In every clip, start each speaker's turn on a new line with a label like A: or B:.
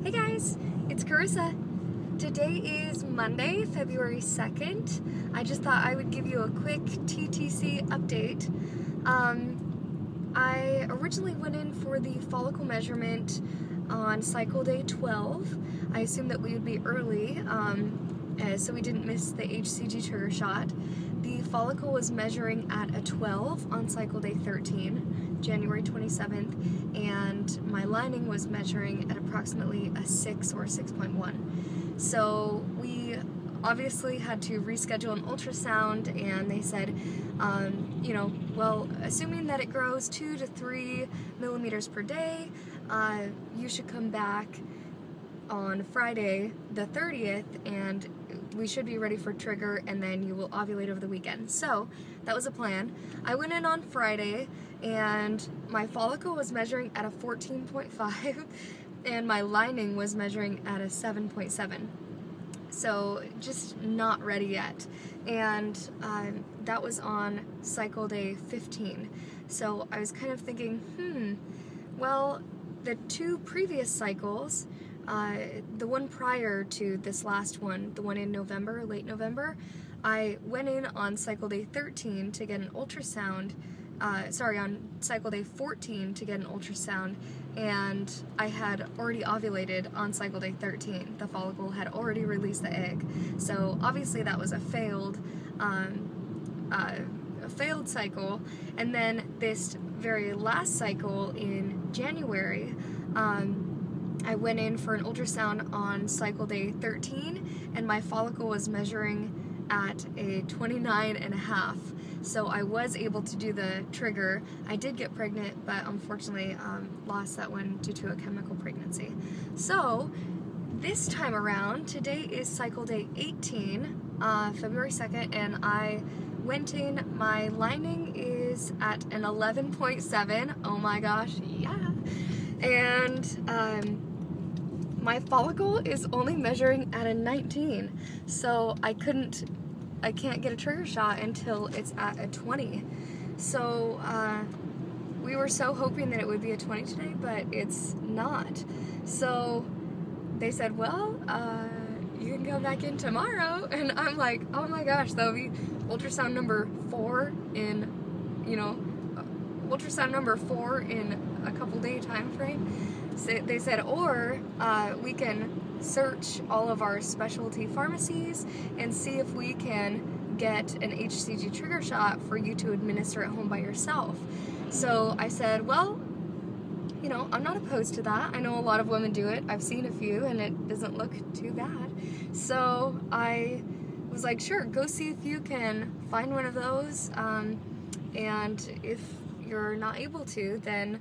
A: Hey guys, it's Carissa. Today is Monday, February 2nd. I just thought I would give you a quick TTC update. I originally went in for the follicle measurement on cycle day 12. I assumed that we would be early, so we didn't miss the HCG trigger shot. The follicle was measuring at a 12 on cycle day 13, January 27th, and my lining was measuring at approximately a 6 or 6.1. So we obviously had to reschedule an ultrasound, and they said, well, assuming that it grows 2 to 3 millimeters per day, you should come back on Friday the 30th and we should be ready for trigger, and then you will ovulate over the weekend. So that was a plan. I went in on Friday and my follicle was measuring at a 14.5 and my lining was measuring at a 7.7. So just not ready yet. And that was on cycle day 15. So I was kind of thinking, well, the 2 previous cycles, the one prior to this last one, the one in November, late November, I went in on cycle day 13 to get an ultrasound, on cycle day 14 to get an ultrasound, and I had already ovulated on cycle day 13. The follicle had already released the egg. So obviously that was a failed cycle. And then this very last cycle in January, I went in for an ultrasound on cycle day 13 and my follicle was measuring at a 29.5. So I was able to do the trigger. I did get pregnant, but unfortunately lost that one due to a chemical pregnancy. So this time around, today is cycle day 18, February 2nd, and I went in, my lining is at an 11.7, oh my gosh, yeah. And my follicle is only measuring at a 19, so I can't get a trigger shot until it's at a 20. So we were so hoping that it would be a 20 today, but it's not. So they said, well, you can come back in tomorrow, and I'm like, oh my gosh, that'll be ultrasound number 4 in, ultrasound number 4 in a couple day time frame. So they said, or we can search all of our specialty pharmacies and see if we can get an HCG trigger shot for you to administer at home by yourself. So I said, well, I'm not opposed to that. I know a lot of women do it. I've seen a few and it doesn't look too bad. So I was like, sure, go see if you can find one of those. And if you're not able to, then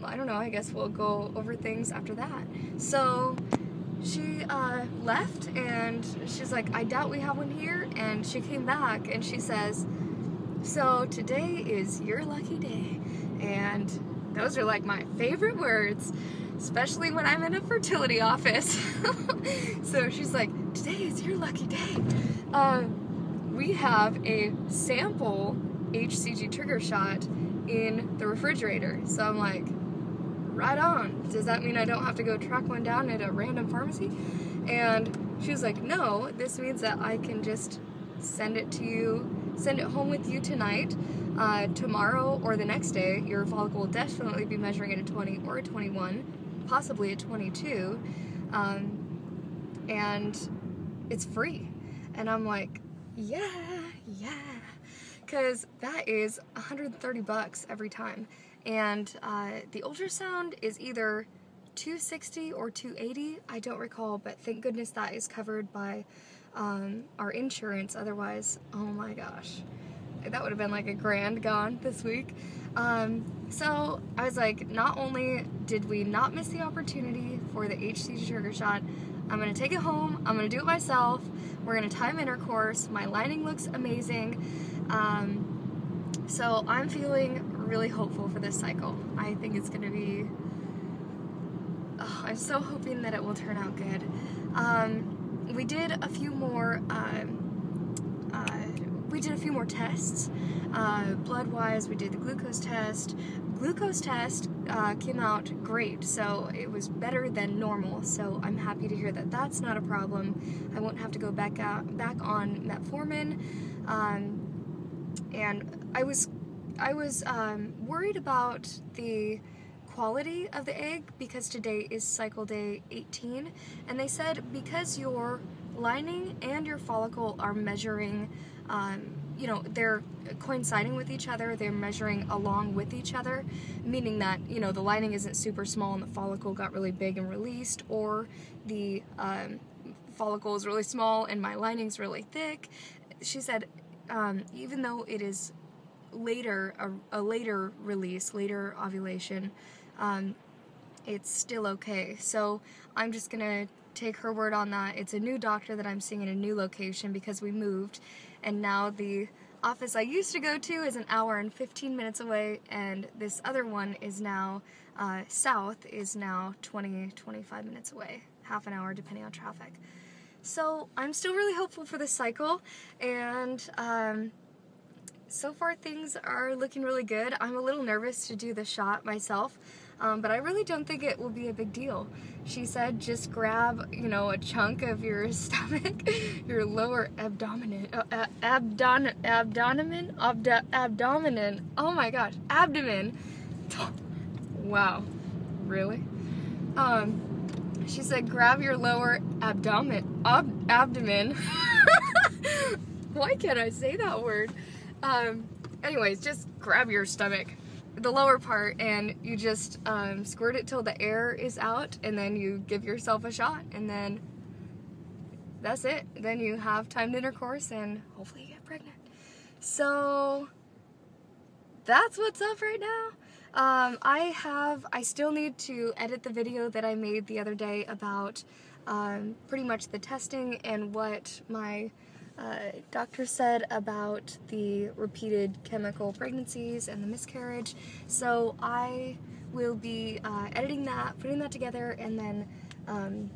A: I don't know, I guess we'll go over things after that. So she left and she's like, I doubt we have one here. And she came back and she says, so today is your lucky day. And those are like my favorite words, especially when I'm in a fertility office. So she's like, today is your lucky day. We have a sample HCG trigger shot in the refrigerator. So I'm like, right on. Does that mean I don't have to go track one down at a random pharmacy? And she was like, no, this means that I can just send it home with you tonight. Tomorrow or the next day, your follicle will definitely be measuring at a 20 or a 21, possibly a 22, and it's free. And I'm like, yeah, because that is $130 every time. And the ultrasound is either $260 or $280, I don't recall, but thank goodness that is covered by our insurance. Otherwise, oh my gosh, that would have been like $1,000 gone this week. So I was like, not only did we not miss the opportunity for the HCG trigger shot, I'm gonna take it home, I'm gonna do it myself, we're gonna time intercourse, my lining looks amazing. So I'm feeling really hopeful for this cycle. I think it's gonna be, I'm so hoping that it will turn out good. We did a few more we did a few more tests. Blood-wise, we did the glucose test. Glucose test came out great, so it was better than normal, so I'm happy to hear that that's not a problem. I won't have to go back on metformin. And I was worried about the quality of the egg because today is cycle day 18, and they said because your lining and your follicle are measuring, you know, they're coinciding with each other, they're measuring along with each other, meaning that, you know, the lining isn't super small and the follicle got really big and released, or the follicle is really small and my lining's really thick. She said, even though it is later, a later release, later ovulation, it's still okay. So I'm just gonna take her word on that. It's a new doctor that I'm seeing in a new location because we moved, and now the office I used to go to is an hour and 15 minutes away, and this other one is now south, is now 20-25 minutes away, half an hour depending on traffic. So I'm still really hopeful for this cycle, and so far things are looking really good. I'm a little nervous to do the shot myself, but I really don't think it will be a big deal. She said just grab, you know, a chunk of your stomach, your lower abdomen, oh my gosh, abdomen. Wow, really? She said grab your lower abdomen. Why can't I say that word? Anyways, just grab your stomach, the lower part, and you just squirt it till the air is out, and then you give yourself a shot, and then that's it. Then you have timed intercourse, and hopefully you get pregnant. So that's what's up right now. I still need to edit the video that I made the other day about pretty much the testing and what my doctor said about the repeated chemical pregnancies and the miscarriage. So I will be editing that, putting that together, and then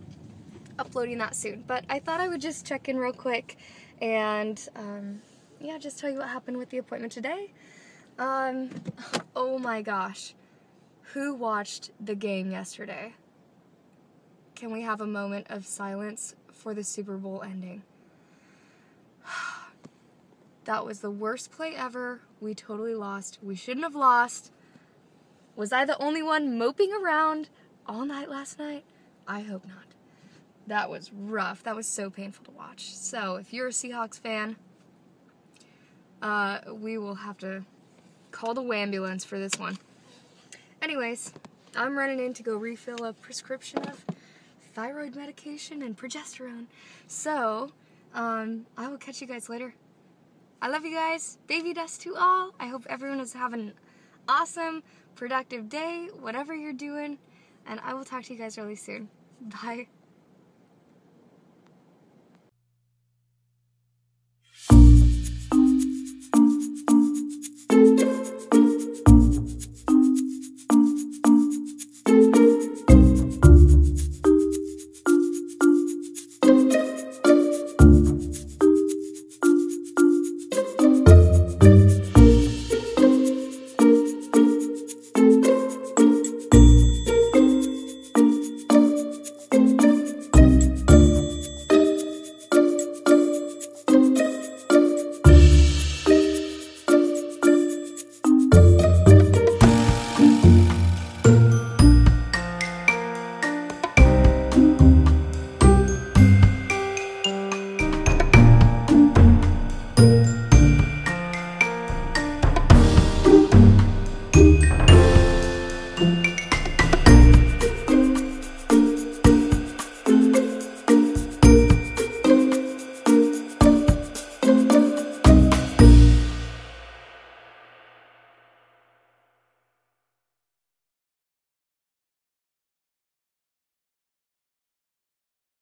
A: uploading that soon. But I thought I would just check in real quick and yeah, just tell you what happened with the appointment today. Oh my gosh, who watched the game yesterday? Can we have a moment of silence for the Super Bowl ending? That was the worst play ever. We totally lost. We shouldn't have lost. Was I the only one moping around all night last night? I hope not. That was rough. That was so painful to watch. So if you're a Seahawks fan, we will have to call the wambulance for this one. Anyways, I'm running in to go refill a prescription of thyroid medication and progesterone. So, I will catch you guys later. I love you guys. Baby dust to all. I hope everyone is having an awesome, productive day, whatever you're doing. And I will talk to you guys really soon. Bye.